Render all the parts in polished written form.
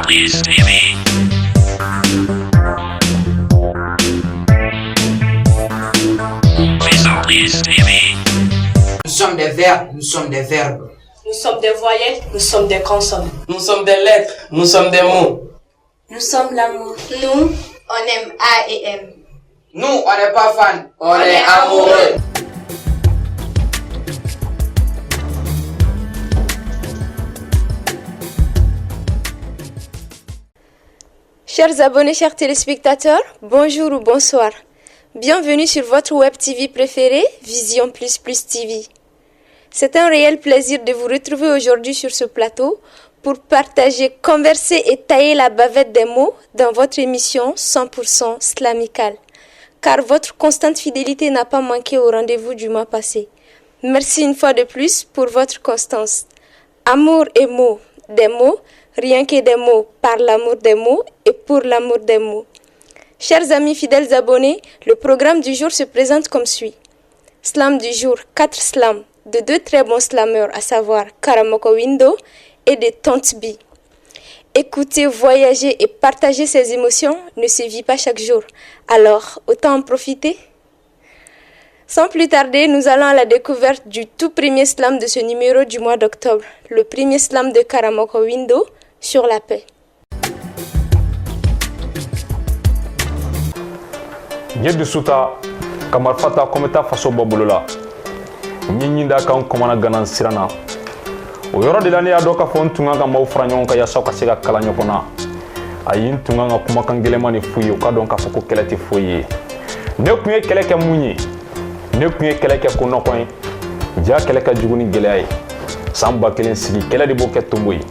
Please TV. Please TV. Nous sommes des verbes, nous sommes des verbes. Nous sommes des voyelles, nous sommes des consonnes. Nous sommes des lettres, nous sommes des mots. Nous sommes l'amour. Nous, on aime A et M. Nous, on n'est pas fans, On est amoureux. Chers abonnés, chers téléspectateurs, bonjour ou bonsoir. Bienvenue sur votre web TV préférée, Vision Plus Plus TV. C'est un réel plaisir de vous retrouver aujourd'hui sur ce plateau pour partager, converser et tailler la bavette des mots dans votre émission 100% Slamicale. Car votre constante fidélité n'a pas manqué au rendez-vous du mois passé. Merci une fois de plus pour votre constance. Amour et mots, des mots, rien que des mots, par l'amour des mots et pour l'amour des mots. Chers amis fidèles abonnés, le programme du jour se présente comme suit. Slam du jour, 4 slams de 2 très bons slammeurs, à savoir Karamoko Window et de Tante B. Écouter, voyager et partager ses émotions ne se vit pas chaque jour. Alors, autant en profiter. Sans plus tarder, nous allons à la découverte du tout premier slam de ce numéro du mois d'octobre, le premier slam de Karamoko Window sur la paix. Nyedu suta kamar fata kometa faso babulula nyinda kan komana ganan sirana o yoro de lani ado ka fon tunga ga maw franyon ka yaso ka siga kala nyokona ayin tunga ga kuma kan gelemani fuyo ka don ka foko kelati fuyi ne kunye keleke munyi ne kunye keleke kuno koy ja keleke juguni gelay samba kelen sigi kele de boke tumboyi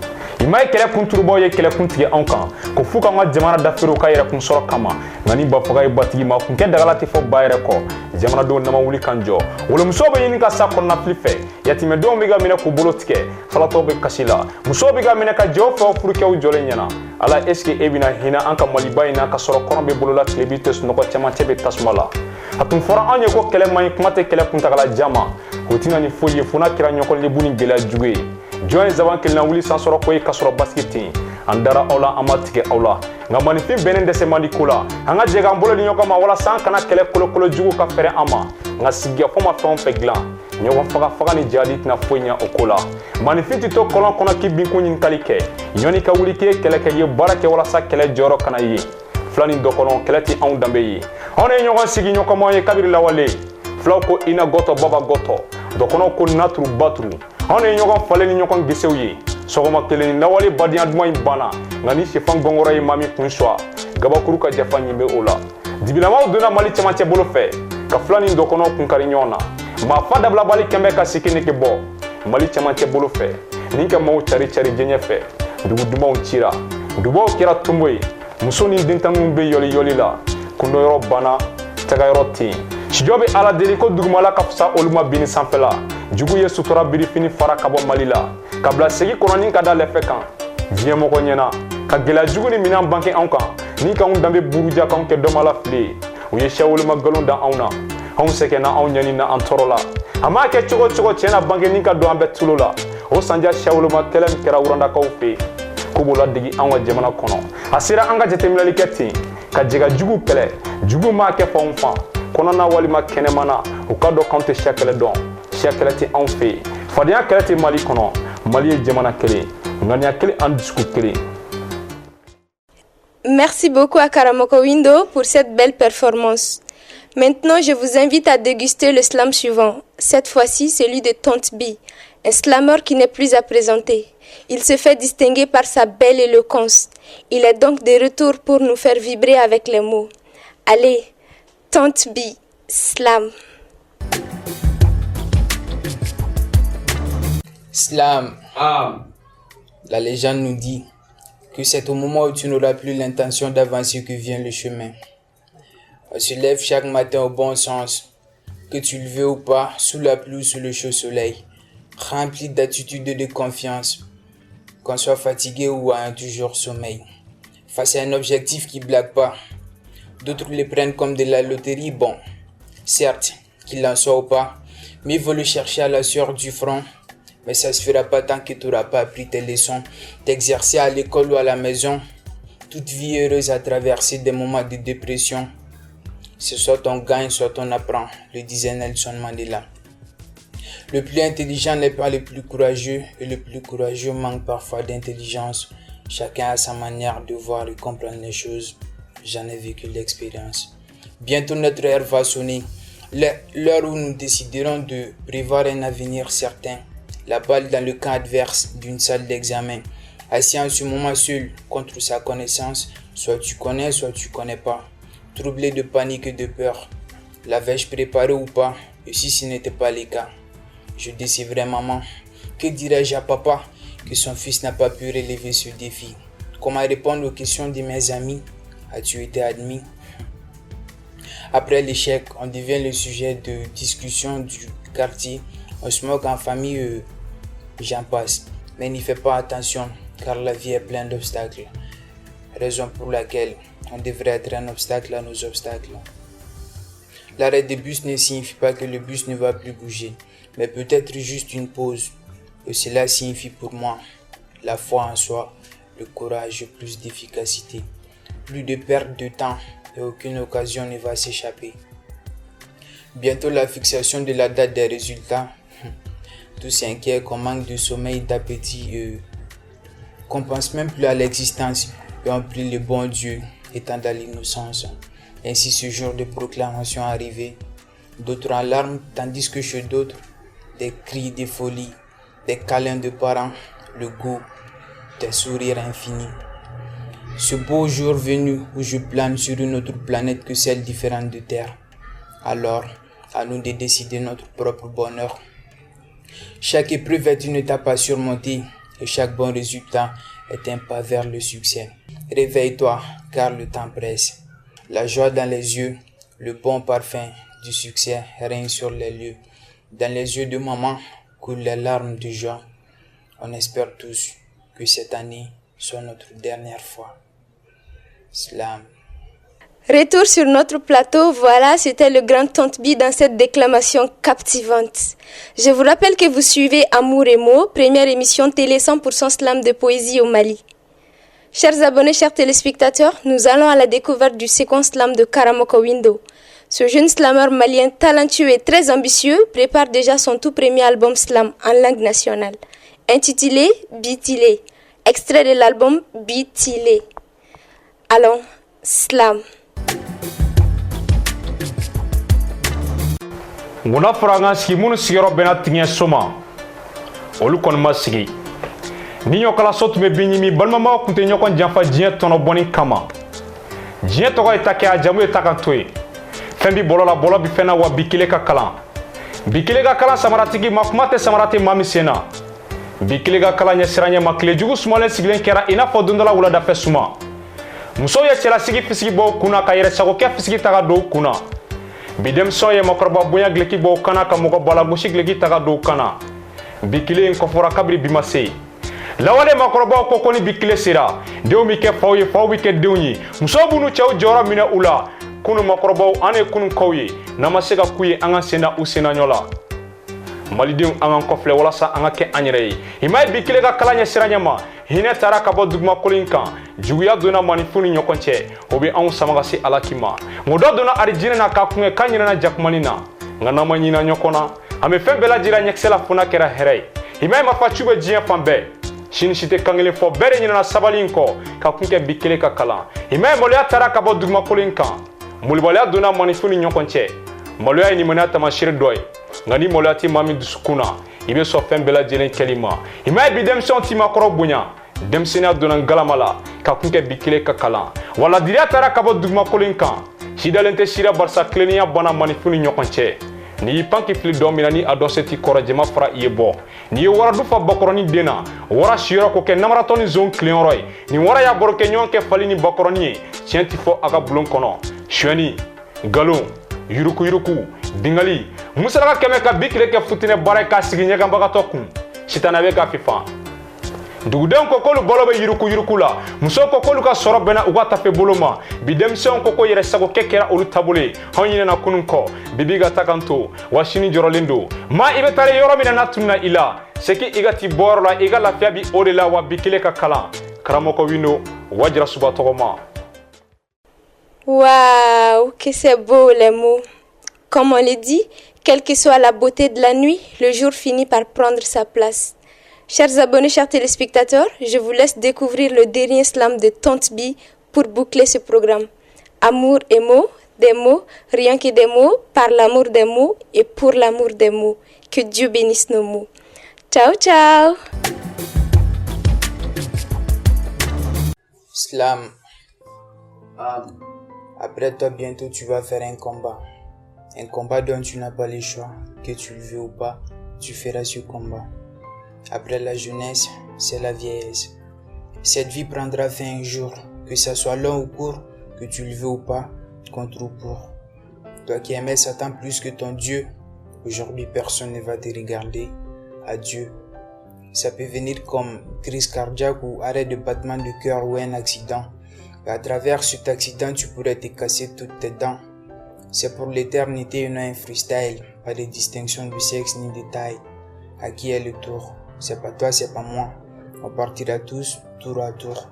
imay kele kunturbo ye kele kuntige ankan ko fuka ma jamana dafiro ka yere kun soro kama ngani ba faga batigi ma kun ke dagalati fo bayre ko jamana do nama wuli kanjo wala musobe yini ka sa konna flife yatime do mi ga mine ko bolotike fala to be kasila musobe ga mine ka jo fo furuke u jole nyana ala eske ebina hina anka mali bayina ka soro kono be bolola telebites no ko chama tebe tasmala atun fora anye ko kele may kumate kele kun tagala jama hotina ni foye funa kira nyoko lebuni gela juge join zaban kelna wuli san soro ko e kasoro basketing andara ola amatike ola ngamani fi benen dese mandi kula anga jega mbolo nyoko ma wala san kana kele kolo jugo ka fere ama nga sigia foma fon fe glan nyoko faga ni jadit na fonya okola manifiti to kolon kona ki bin kunyin kalike yoni ka wuli ke kele ke ye barake wala sa kele joro kana yi flani do kolon kele ti on dambe yi on e nyoko sigi nyoko mo ye kabiri lawale flauko ina goto baba goto do kono ko natru batru on e nyoko fale ni nyoko gisewye sogoma kelen na wale badiya duma bana ngani sefan gongora yi mami kunswa gabakuru ka jafa nyimbe ola dibilama dona mali chamache bolo fe ka flani do kono kun kari nyona ma fada bla bali kembe ka sikini ke bo mali chamache bolo fe ninka mau chari jenye fe dugu duma unchira dubo kira tumboy musoni dintangu be yoli la kundo yoro bana taga yoro ti shijobe ala deliko dugumala ka fsa oluma bini sanfela jugu ye sutura birifini fara kabo malila kabla segi kononi kada lefe kan vie moko nyena ka gela jugu ni minan banke anka ni ka dambe buruja kan ke domala fle o ye shawuluma galon da auna on seke na on nyani na antorola ama ke chogo chena banke ni ka do ambe tulola o sanja shawuluma kelem kera uranda ka ufe kubola digi anwa jamana kono asira anga jetemilali keti ka jega jugu pele jugu ma ke fonfa konona walima kenemana o ka do kante shakele don shakele ti en fe fadia kele ti mali kono mali jamana kele ngania kele en discours kele. Merci beaucoup à Karamoko Window pour cette belle performance. Maintenant, je vous invite à déguster le slam suivant. Cette fois-ci, celui de Tante B, un slammer qui n'est plus à présenter. Il se fait distinguer par sa belle éloquence. Il est donc de retour pour nous faire vibrer avec les mots. Allez, Tante B, slam. Slam. La légende nous dit que c'est au moment où tu n'auras plus l'intention d'avancer que vient le chemin. On se lève chaque matin au bon sens, que tu le veux ou pas, sous la pluie ou sous le chaud soleil, rempli d'attitude et de confiance, qu'on soit fatigué ou à un toujours sommeil. Face à un objectif qui blague pas, d'autres le prennent comme de la loterie, bon, certes, qu'il en soit ou pas, mais il faut le chercher à la sueur du front, Mais ça ne se fera pas tant que tu n'auras pas appris tes leçons, t'exercer à l'école ou à la maison. Toute vie heureuse a traversé des moments de dépression. C'est soit on gagne, soit on apprend, le disait Nelson Mandela. Le plus intelligent n'est pas le plus courageux et le plus courageux manque parfois d'intelligence. Chacun a sa manière de voir et comprendre les choses. J'en ai vécu l'expérience. Bientôt notre heure va sonner. L'heure où nous déciderons de prévoir un avenir certain. La balle dans le camp adverse d'une salle d'examen. Assis en ce moment seul contre sa connaissance. Soit tu connais, soit tu connais pas. Troublé de panique et de peur. L'avais-je préparé ou pas? Et si ce n'était pas le cas? Je décevrais maman. Que dirais-je à papa que son fils n'a pas pu relever ce défi? Comment répondre aux questions de mes amis? As-tu été admis? Après l'échec, on devient le sujet de discussion du quartier. On se moque en famille, j'en passe. Mais n'y fais pas attention, car la vie est pleine d'obstacles. Raison pour laquelle on devrait être un obstacle à nos obstacles. L'arrêt des bus ne signifie pas que le bus ne va plus bouger, mais peut-être juste une pause. Et cela signifie pour moi la foi en soi, le courage, plus d'efficacité, plus de perte de temps et aucune occasion ne va s'échapper. Bientôt la fixation de la date des résultats. Tous s'inquiètent qu'on manque de sommeil, d'appétit, qu'on pense même plus à l'existence et on prie le bon Dieu étant dans l'innocence. Ainsi ce jour de proclamation arrivé, d'autres en larmes tandis que chez d'autres, des cris de folie, des câlins de parents, le goût, des sourires infinis. Ce beau jour venu où je plane sur une autre planète que celle différente de Terre. Alors, à nous de décider notre propre bonheur. Chaque épreuve est une étape à surmonter et chaque bon résultat est un pas vers le succès. Réveille-toi car le temps presse. La joie dans les yeux, le bon parfum du succès règne sur les lieux. Dans les yeux de maman coulent les larmes de joie. On espère tous que cette année soit notre dernière fois. Slam. Retour sur notre plateau, voilà, c'était le grand Tante Bi dans cette déclamation captivante. Je vous rappelle que vous suivez Amour et mots, première émission télé 100% slam de poésie au Mali. Chers abonnés, chers téléspectateurs, nous allons à la découverte du second slam de Karamoka Windo. Ce jeune slameur malien talentueux et très ambitieux prépare déjà son tout premier album slam en langue nationale, intitulé Bitilé, extrait de l'album Bitilé. Allons, slam. nguna furanga sigi munu sigiro bena tingé soma olu kon ma sigi ni nyokala sotu me binyimi balma ma kunte nyokon janfa jien tono boni kama jien to ko etake a jamu etaka toy fembi bolola bolo bi fena wa bikile ka kala samaratigi makumate samarate mami sena bikile ka kala nya siranya makle jugu sumale sigilen kera ina fo dondola wula da fesuma muso ya cela sigi fisigi bo kuna ka yere sago ke fisigi taga do kuna bidem soye makorba bonya gleki bo kana ka mogo bala goshi gleki taga do kana bikile en kofora kabri bimase lawale makorba ko koni bikile sira dew mi ke fawye fawbi ke dewni muso bunu chaw jora mina ula kunu makorba ane kunu kawye namasega kuye anga senda usena nyola malidin anga kofle wala sa anga ke anyere imay bikile ka kalanya siranyama hine tara ka bo dugma kolinka juguya dona manifuni nyokonche obi an samagasi alakima modo dona arijine na ka kunge kanyina na jakmanina ngana manyina nyokona ame fembela jira nyeksela funa kera herei imay mafachube jien fambe shini shite kangele fo bere nyina na sabalinko ka kunke bikile ka kala imay molya tara ka bo dugma kolinka mulbolya dona manifuni nyokonche molya ni manata mashir doy ngani molati mami dusukuna ibe so fembela jelen kelima imay bidem senti makoro bunya dem sina donan galamala ka kunke bikile ka kala wala diria tara ka bo dugma kolinka shidalente shira barsa klenia bana manifuni nyokonche ni panki fili domina ni adoseti korajema fra yebo ni wara dufa bakoroni dena wara shira ko ke namaratoni zone klienroy ni wara ya borke nyonke falini bakoroni tienti fo aga bulon kono shweni galon yuruku dingali musala keme ka bikile ke futine bare ka siginya gamba ka tokun shitana be ka fifa duguden ko kolu bolo be yuruku la muso ko kolu ka soro bena uga tafe boloma bidem son ko ko yere sago kekera olu tabule honyine na kunun ko bibiga takanto washini jorolindo ma ibe tare yoro mina natunna ila seki igati borla igala fiabi odela wa bikile ka kalan karamoko wino wajira suba togoma. Waouh, que c'est beau les mots. Comme on le dit, quelle que soit la beauté de la nuit, le jour finit par prendre sa place. Chers abonnés, chers téléspectateurs, je vous laisse découvrir le dernier slam de Tante Bi pour boucler ce programme. Amour et mots, des mots, rien que des mots, par l'amour des mots et pour l'amour des mots. Que Dieu bénisse nos mots. Ciao, ciao. Slam. Après toi, bientôt, tu vas faire un combat. Un combat dont tu n'as pas le choix. Que tu le veux ou pas, tu feras ce combat. Après la jeunesse, c'est la vieillesse. Cette vie prendra fin un jour. Que ça soit long ou court, que tu le veux ou pas, contre ou pour. Toi qui aimais Satan plus que ton Dieu, aujourd'hui personne ne va te regarder. Adieu. Ça peut venir comme crise cardiaque ou arrêt de battement de cœur ou un accident. Et à travers cet accident, tu pourrais te casser toutes tes dents. C'est pour l'éternité et non un freestyle. Pas de distinction de sexe ni de taille. À qui est le tour? C'est pas toi, c'est pas moi. On partira tous, tour à tour.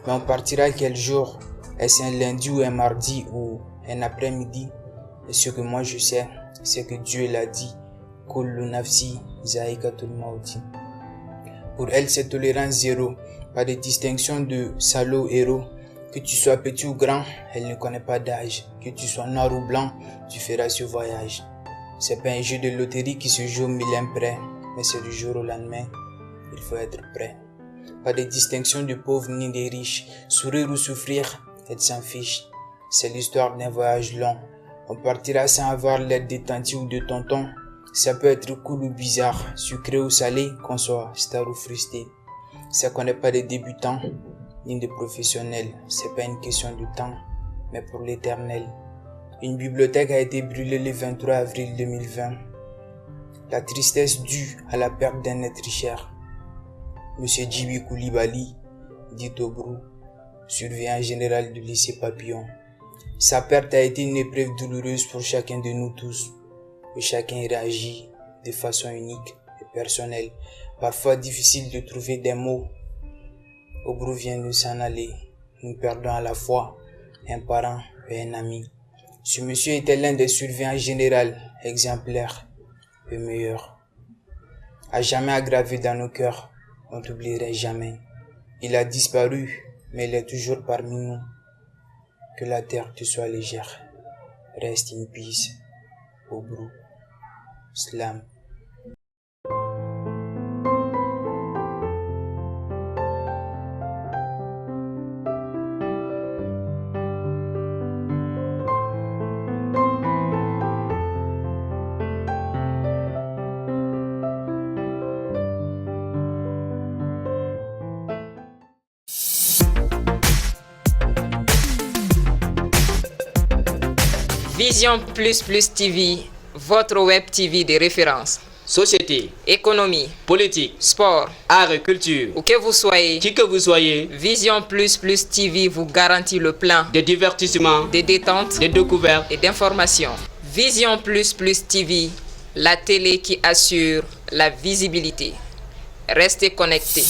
Mais on partira quel jour? Est-ce un lundi ou un mardi ou un après-midi? Et ce que moi je sais, c'est que Dieu l'a dit. Kullu nafsi zaïkatul mauti. Pour elle, c'est tolérance zéro. Pas de distinction de salaud héros. Que tu sois petit ou grand, elle ne connaît pas d'âge. Que tu sois noir ou blanc, tu feras ce voyage. C'est pas un jeu de loterie qui se joue au millénaire près, mais c'est du jour au lendemain. Il faut être prêt. Pas de distinction de pauvres ni de riches. Sourire ou souffrir, elle s'en fiche. C'est l'histoire d'un voyage long. On partira sans avoir l'aide de tanti ou de tonton. Ça peut être cool ou bizarre, sucré ou salé, qu'on soit star ou frustré. Ça connaît pas de débutants ni de professionnels. C'est pas une question de temps, mais pour l'éternel. Une bibliothèque a été brûlée le 23 avril 2020. La tristesse due à la perte d'un être cher. Monsieur Djibi Koulibaly, dit Tobrou, surveillant général du lycée Papillon. Sa perte a été une épreuve douloureuse pour chacun de nous tous. Et chacun réagit de façon unique et personnelle. Parfois difficile de trouver des mots. Obrou vient de s'en aller. Nous perdons à la fois un parent et un ami. Ce monsieur était l'un des surveillants généraux, exemplaires et meilleurs. À jamais aggravé dans nos cœurs, on ne t'oublierait jamais. Il a disparu, mais il est toujours parmi nous. Que la terre te soit légère. Reste in peace. Obrou. Slam. Vision Plus Plus TV, votre web TV de référence. Société, Économie, politique, sport, art et culture. où que vous soyez, Qui que vous soyez, Vision Plus Plus TV vous garantit le plan de divertissement, de détente de découverte et d'information. Vision Plus Plus TV, la télé qui assure la visibilité. Restez connectés.